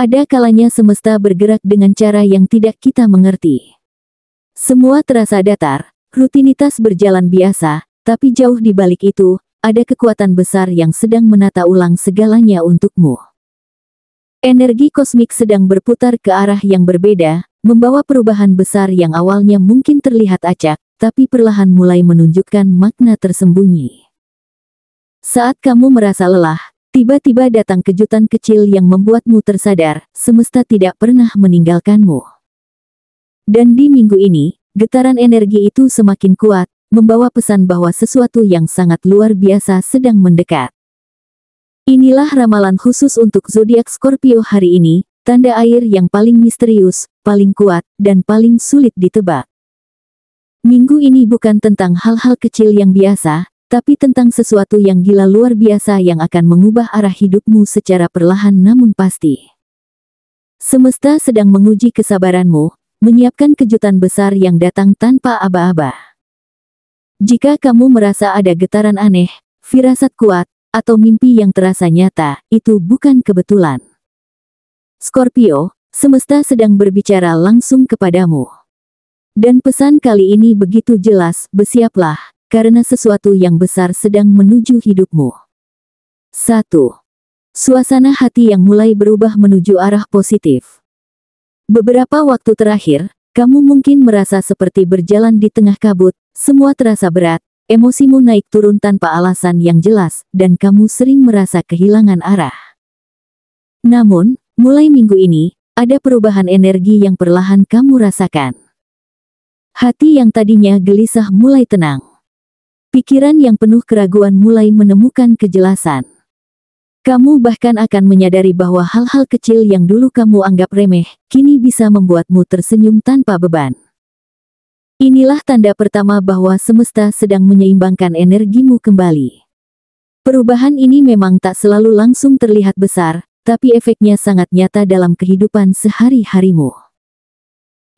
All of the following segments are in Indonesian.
Ada kalanya semesta bergerak dengan cara yang tidak kita mengerti. Semua terasa datar, rutinitas berjalan biasa, tapi jauh di balik itu, ada kekuatan besar yang sedang menata ulang segalanya untukmu. Energi kosmik sedang berputar ke arah yang berbeda, membawa perubahan besar yang awalnya mungkin terlihat acak, tapi perlahan mulai menunjukkan makna tersembunyi. Saat kamu merasa lelah, tiba-tiba datang kejutan kecil yang membuatmu tersadar, semesta tidak pernah meninggalkanmu. Dan di minggu ini, getaran energi itu semakin kuat, membawa pesan bahwa sesuatu yang sangat luar biasa sedang mendekat. Inilah ramalan khusus untuk zodiak Scorpio hari ini, tanda air yang paling misterius, paling kuat, dan paling sulit ditebak. Minggu ini bukan tentang hal-hal kecil yang biasa, tapi tentang sesuatu yang gila luar biasa yang akan mengubah arah hidupmu secara perlahan namun pasti. Semesta sedang menguji kesabaranmu, menyiapkan kejutan besar yang datang tanpa aba-aba. Jika kamu merasa ada getaran aneh, firasat kuat, atau mimpi yang terasa nyata, itu bukan kebetulan. Scorpio, semesta sedang berbicara langsung kepadamu. Dan pesan kali ini begitu jelas, bersiaplah, karena sesuatu yang besar sedang menuju hidupmu. 1. Suasana hati yang mulai berubah menuju arah positif. Beberapa waktu terakhir, kamu mungkin merasa seperti berjalan di tengah kabut, semua terasa berat, emosimu naik turun tanpa alasan yang jelas, dan kamu sering merasa kehilangan arah. Namun, mulai minggu ini, ada perubahan energi yang perlahan kamu rasakan. Hati yang tadinya gelisah mulai tenang. Pikiran yang penuh keraguan mulai menemukan kejelasan. Kamu bahkan akan menyadari bahwa hal-hal kecil yang dulu kamu anggap remeh, kini bisa membuatmu tersenyum tanpa beban. Inilah tanda pertama bahwa semesta sedang menyeimbangkan energimu kembali. Perubahan ini memang tak selalu langsung terlihat besar, tapi efeknya sangat nyata dalam kehidupan sehari-harimu.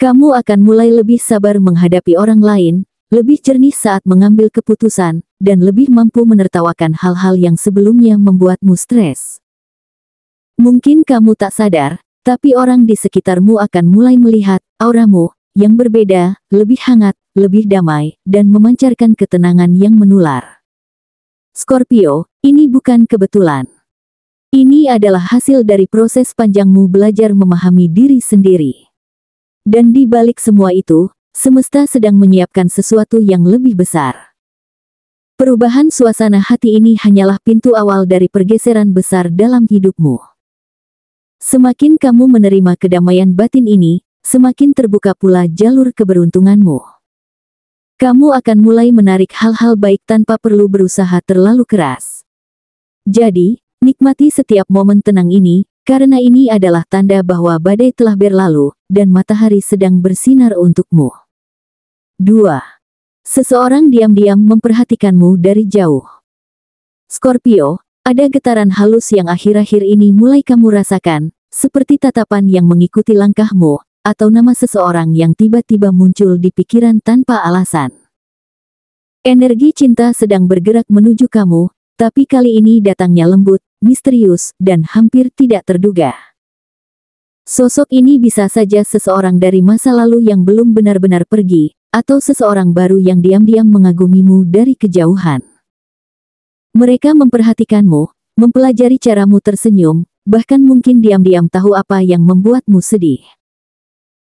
Kamu akan mulai lebih sabar menghadapi orang lain, lebih jernih saat mengambil keputusan, dan lebih mampu menertawakan hal-hal yang sebelumnya membuatmu stres. Mungkin kamu tak sadar, tapi orang di sekitarmu akan mulai melihat auramu yang berbeda, lebih hangat, lebih damai, dan memancarkan ketenangan yang menular. Scorpio, ini bukan kebetulan. Ini adalah hasil dari proses panjangmu belajar memahami diri sendiri. Dan di balik semua itu, semesta sedang menyiapkan sesuatu yang lebih besar. Perubahan suasana hati ini hanyalah pintu awal dari pergeseran besar dalam hidupmu. Semakin kamu menerima kedamaian batin ini, semakin terbuka pula jalur keberuntunganmu. Kamu akan mulai menarik hal-hal baik tanpa perlu berusaha terlalu keras. Jadi, nikmati setiap momen tenang ini, karena ini adalah tanda bahwa badai telah berlalu, dan matahari sedang bersinar untukmu. 2. Seseorang diam-diam memperhatikanmu dari jauh. Scorpio, ada getaran halus yang akhir-akhir ini mulai kamu rasakan, seperti tatapan yang mengikuti langkahmu, atau nama seseorang yang tiba-tiba muncul di pikiran tanpa alasan. Energi cinta sedang bergerak menuju kamu, tapi kali ini datangnya lembut, misterius, dan hampir tidak terduga. Sosok ini bisa saja seseorang dari masa lalu yang belum benar-benar pergi, atau seseorang baru yang diam-diam mengagumimu dari kejauhan. Mereka memperhatikanmu, mempelajari caramu tersenyum, bahkan mungkin diam-diam tahu apa yang membuatmu sedih.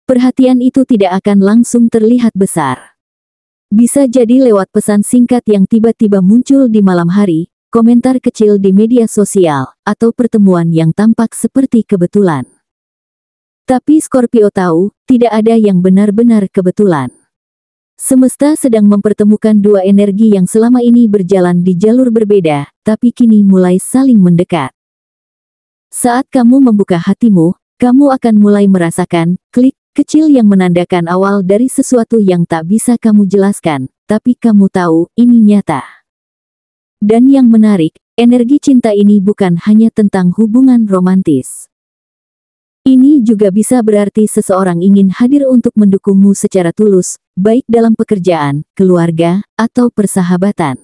Perhatian itu tidak akan langsung terlihat besar. Bisa jadi lewat pesan singkat yang tiba-tiba muncul di malam hari, komentar kecil di media sosial, atau pertemuan yang tampak seperti kebetulan. Tapi Scorpio tahu, tidak ada yang benar-benar kebetulan. Semesta sedang mempertemukan dua energi yang selama ini berjalan di jalur berbeda, tapi kini mulai saling mendekat. Saat kamu membuka hatimu, kamu akan mulai merasakan klik kecil yang menandakan awal dari sesuatu yang tak bisa kamu jelaskan, tapi kamu tahu ini nyata. Dan yang menarik, energi cinta ini bukan hanya tentang hubungan romantis. Ini juga bisa berarti seseorang ingin hadir untuk mendukungmu secara tulus, baik dalam pekerjaan, keluarga, atau persahabatan.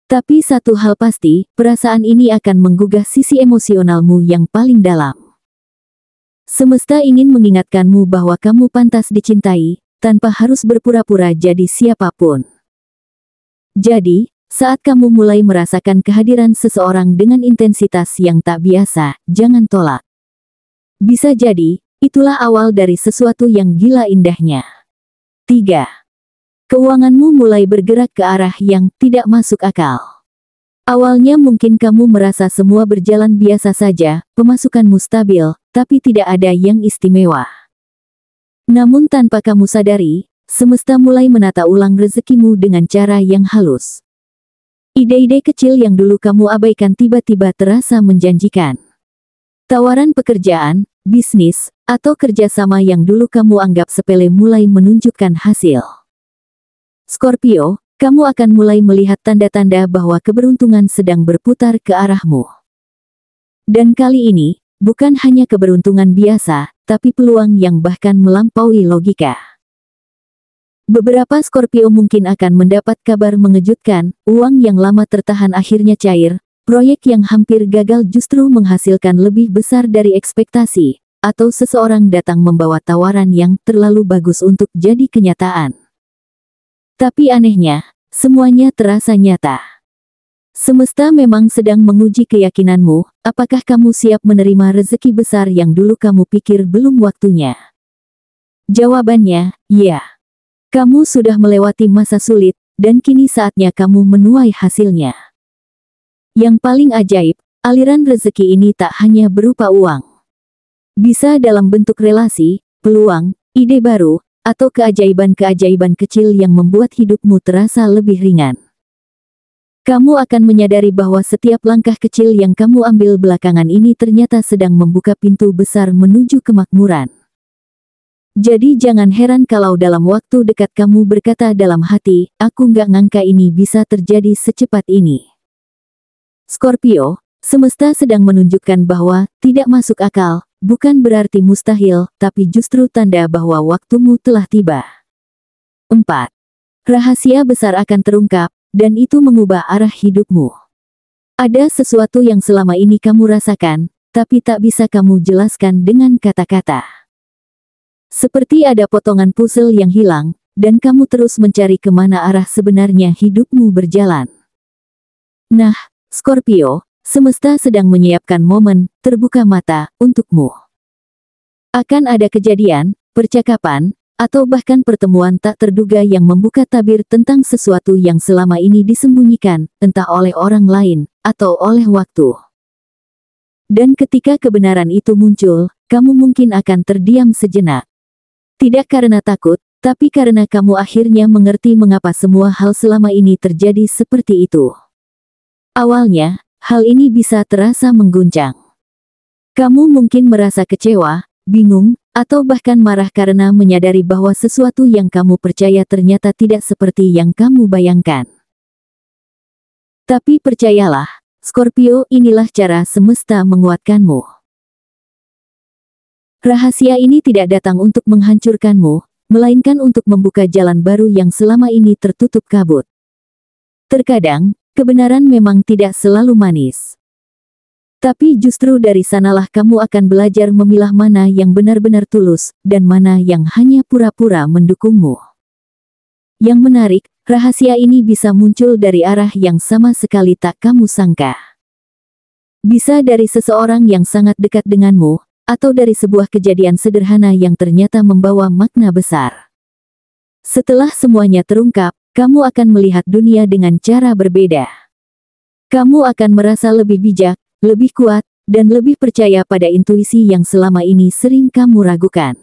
Tapi satu hal pasti, perasaan ini akan menggugah sisi emosionalmu yang paling dalam. Semesta ingin mengingatkanmu bahwa kamu pantas dicintai, tanpa harus berpura-pura jadi siapapun. Jadi, saat kamu mulai merasakan kehadiran seseorang dengan intensitas yang tak biasa, jangan tolak. Bisa jadi, itulah awal dari sesuatu yang gila indahnya. 3. Keuanganmu mulai bergerak ke arah yang tidak masuk akal. Awalnya mungkin kamu merasa semua berjalan biasa saja, pemasukanmu stabil, tapi tidak ada yang istimewa. Namun tanpa kamu sadari, semesta mulai menata ulang rezekimu dengan cara yang halus. Ide-ide kecil yang dulu kamu abaikan tiba-tiba terasa menjanjikan. Tawaran pekerjaan, bisnis, atau kerjasama yang dulu kamu anggap sepele mulai menunjukkan hasil. Scorpio, kamu akan mulai melihat tanda-tanda bahwa keberuntungan sedang berputar ke arahmu. Dan kali ini, bukan hanya keberuntungan biasa, tapi peluang yang bahkan melampaui logika. Beberapa Scorpio mungkin akan mendapat kabar mengejutkan, uang yang lama tertahan akhirnya cair, proyek yang hampir gagal justru menghasilkan lebih besar dari ekspektasi, atau seseorang datang membawa tawaran yang terlalu bagus untuk jadi kenyataan. Tapi anehnya, semuanya terasa nyata. Semesta memang sedang menguji keyakinanmu, apakah kamu siap menerima rezeki besar yang dulu kamu pikir belum waktunya? Jawabannya, ya. Kamu sudah melewati masa sulit, dan kini saatnya kamu menuai hasilnya. Yang paling ajaib, aliran rezeki ini tak hanya berupa uang. Bisa dalam bentuk relasi, peluang, ide baru, atau keajaiban-keajaiban kecil yang membuat hidupmu terasa lebih ringan. Kamu akan menyadari bahwa setiap langkah kecil yang kamu ambil belakangan ini ternyata sedang membuka pintu besar menuju kemakmuran. Jadi jangan heran kalau dalam waktu dekat kamu berkata dalam hati, aku nggak ngangka ini bisa terjadi secepat ini. Scorpio, semesta sedang menunjukkan bahwa tidak masuk akal, bukan berarti mustahil, tapi justru tanda bahwa waktumu telah tiba. 4. Rahasia besar akan terungkap, dan itu mengubah arah hidupmu. Ada sesuatu yang selama ini kamu rasakan, tapi tak bisa kamu jelaskan dengan kata-kata. Seperti ada potongan puzzle yang hilang, dan kamu terus mencari kemana arah sebenarnya hidupmu berjalan. Nah, Scorpio, semesta sedang menyiapkan momen terbuka mata untukmu. Akan ada kejadian, percakapan, atau bahkan pertemuan tak terduga yang membuka tabir tentang sesuatu yang selama ini disembunyikan, entah oleh orang lain, atau oleh waktu. Dan ketika kebenaran itu muncul, kamu mungkin akan terdiam sejenak. Tidak karena takut, tapi karena kamu akhirnya mengerti mengapa semua hal selama ini terjadi seperti itu. Awalnya, hal ini bisa terasa mengguncang. Kamu mungkin merasa kecewa, bingung, atau bahkan marah karena menyadari bahwa sesuatu yang kamu percaya ternyata tidak seperti yang kamu bayangkan. Tapi percayalah, Scorpio, inilah cara semesta menguatkanmu. Rahasia ini tidak datang untuk menghancurkanmu, melainkan untuk membuka jalan baru yang selama ini tertutup kabut. Terkadang, kebenaran memang tidak selalu manis. Tapi justru dari sanalah kamu akan belajar memilah mana yang benar-benar tulus, dan mana yang hanya pura-pura mendukungmu. Yang menarik, rahasia ini bisa muncul dari arah yang sama sekali tak kamu sangka. Bisa dari seseorang yang sangat dekat denganmu, atau dari sebuah kejadian sederhana yang ternyata membawa makna besar. Setelah semuanya terungkap, kamu akan melihat dunia dengan cara berbeda. Kamu akan merasa lebih bijak, lebih kuat, dan lebih percaya pada intuisi yang selama ini sering kamu ragukan.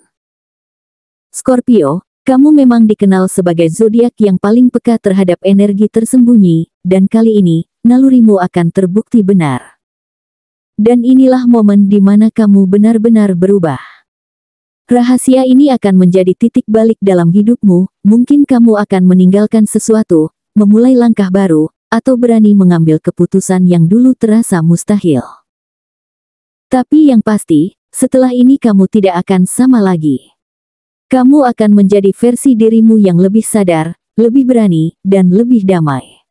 Scorpio, kamu memang dikenal sebagai zodiak yang paling peka terhadap energi tersembunyi, dan kali ini, nalurimu akan terbukti benar. Dan inilah momen di mana kamu benar-benar berubah. Rahasia ini akan menjadi titik balik dalam hidupmu, mungkin kamu akan meninggalkan sesuatu, memulai langkah baru, atau berani mengambil keputusan yang dulu terasa mustahil. Tapi yang pasti, setelah ini kamu tidak akan sama lagi. Kamu akan menjadi versi dirimu yang lebih sadar, lebih berani, dan lebih damai.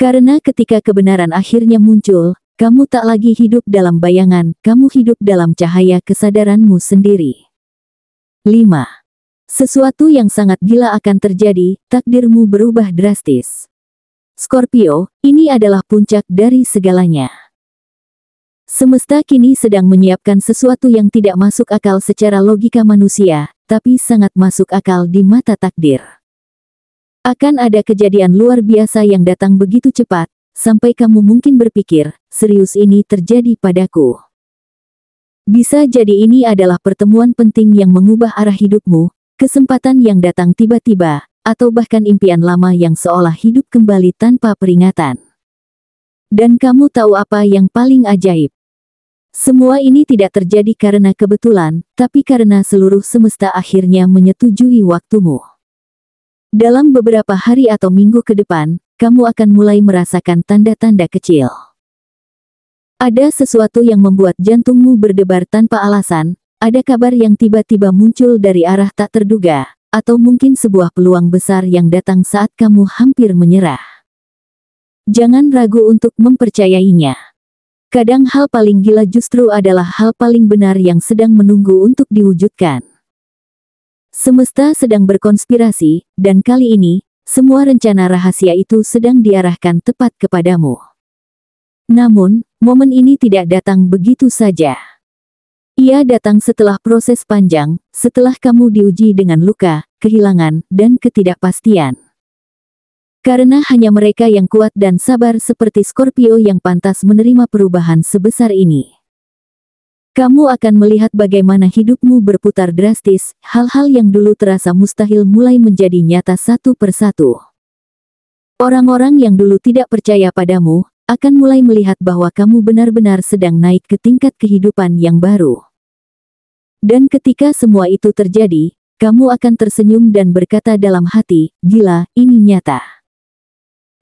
Karena ketika kebenaran akhirnya muncul, kamu tak lagi hidup dalam bayangan, kamu hidup dalam cahaya kesadaranmu sendiri. 5. Sesuatu yang sangat gila akan terjadi, takdirmu berubah drastis. Scorpio, ini adalah puncak dari segalanya. Semesta kini sedang menyiapkan sesuatu yang tidak masuk akal secara logika manusia, tapi sangat masuk akal di mata takdir. Akan ada kejadian luar biasa yang datang begitu cepat, sampai kamu mungkin berpikir, serius ini terjadi padaku. Bisa jadi ini adalah pertemuan penting yang mengubah arah hidupmu, kesempatan yang datang tiba-tiba, atau bahkan impian lama yang seolah hidup kembali tanpa peringatan. Dan kamu tahu apa yang paling ajaib? Semua ini tidak terjadi karena kebetulan, tapi karena seluruh semesta akhirnya menyetujui waktumu. Dalam beberapa hari atau minggu ke depan, kamu akan mulai merasakan tanda-tanda kecil. Ada sesuatu yang membuat jantungmu berdebar tanpa alasan, ada kabar yang tiba-tiba muncul dari arah tak terduga, atau mungkin sebuah peluang besar yang datang saat kamu hampir menyerah. Jangan ragu untuk mempercayainya. Kadang hal paling gila justru adalah hal paling benar yang sedang menunggu untuk diwujudkan. Semesta sedang berkonspirasi, dan kali ini, semua rencana rahasia itu sedang diarahkan tepat kepadamu. Namun, momen ini tidak datang begitu saja. Ia datang setelah proses panjang, setelah kamu diuji dengan luka, kehilangan, dan ketidakpastian. Karena hanya mereka yang kuat dan sabar seperti Scorpio yang pantas menerima perubahan sebesar ini. Kamu akan melihat bagaimana hidupmu berputar drastis, hal-hal yang dulu terasa mustahil mulai menjadi nyata satu persatu. Orang-orang yang dulu tidak percaya padamu, akan mulai melihat bahwa kamu benar-benar sedang naik ke tingkat kehidupan yang baru. Dan ketika semua itu terjadi, kamu akan tersenyum dan berkata dalam hati, gila, ini nyata.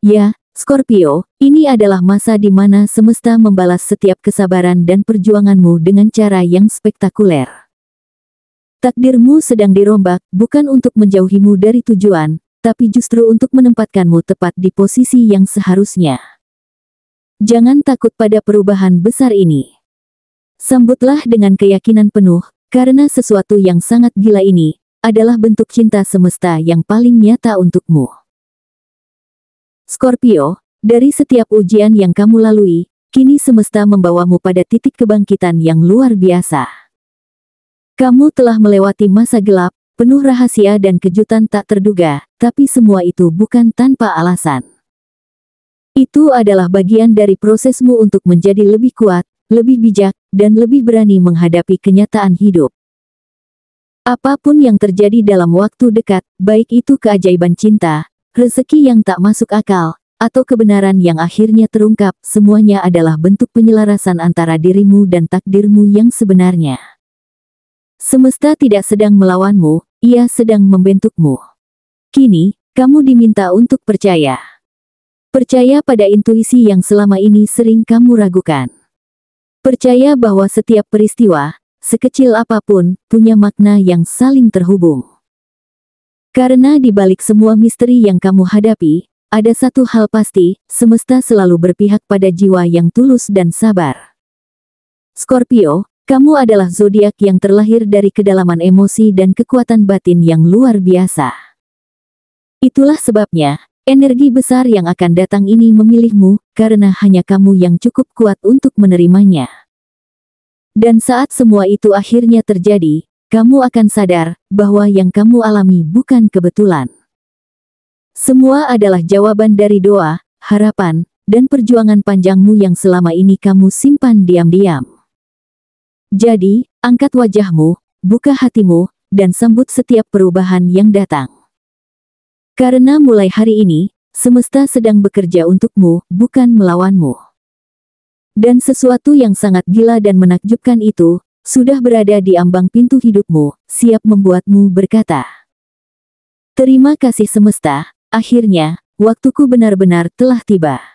Ya, Scorpio, ini adalah masa di mana semesta membalas setiap kesabaran dan perjuanganmu dengan cara yang spektakuler. Takdirmu sedang dirombak, bukan untuk menjauhimu dari tujuan, tapi justru untuk menempatkanmu tepat di posisi yang seharusnya. Jangan takut pada perubahan besar ini. Sambutlah dengan keyakinan penuh, karena sesuatu yang sangat gila ini adalah bentuk cinta semesta yang paling nyata untukmu. Scorpio, dari setiap ujian yang kamu lalui, kini semesta membawamu pada titik kebangkitan yang luar biasa. Kamu telah melewati masa gelap, penuh rahasia dan kejutan tak terduga, tapi semua itu bukan tanpa alasan. Itu adalah bagian dari prosesmu untuk menjadi lebih kuat, lebih bijak, dan lebih berani menghadapi kenyataan hidup. Apapun yang terjadi dalam waktu dekat, baik itu keajaiban cinta, rezeki yang tak masuk akal, atau kebenaran yang akhirnya terungkap, semuanya adalah bentuk penyelarasan antara dirimu dan takdirmu yang sebenarnya. Semesta tidak sedang melawanmu, ia sedang membentukmu. Kini, kamu diminta untuk percaya. Percaya pada intuisi yang selama ini sering kamu ragukan. Percaya bahwa setiap peristiwa, sekecil apapun, punya makna yang saling terhubung. Karena di balik semua misteri yang kamu hadapi, ada satu hal pasti, semesta selalu berpihak pada jiwa yang tulus dan sabar. Scorpio, kamu adalah zodiak yang terlahir dari kedalaman emosi dan kekuatan batin yang luar biasa. Itulah sebabnya, energi besar yang akan datang ini memilihmu, karena hanya kamu yang cukup kuat untuk menerimanya. Dan saat semua itu akhirnya terjadi, kamu akan sadar bahwa yang kamu alami bukan kebetulan. Semua adalah jawaban dari doa, harapan, dan perjuangan panjangmu yang selama ini kamu simpan diam-diam. Jadi, angkat wajahmu, buka hatimu, dan sambut setiap perubahan yang datang. Karena mulai hari ini, semesta sedang bekerja untukmu, bukan melawanmu. Dan sesuatu yang sangat gila dan menakjubkan itu sudah berada di ambang pintu hidupmu, siap membuatmu berkata, "Terima kasih semesta, akhirnya, waktuku benar-benar telah tiba."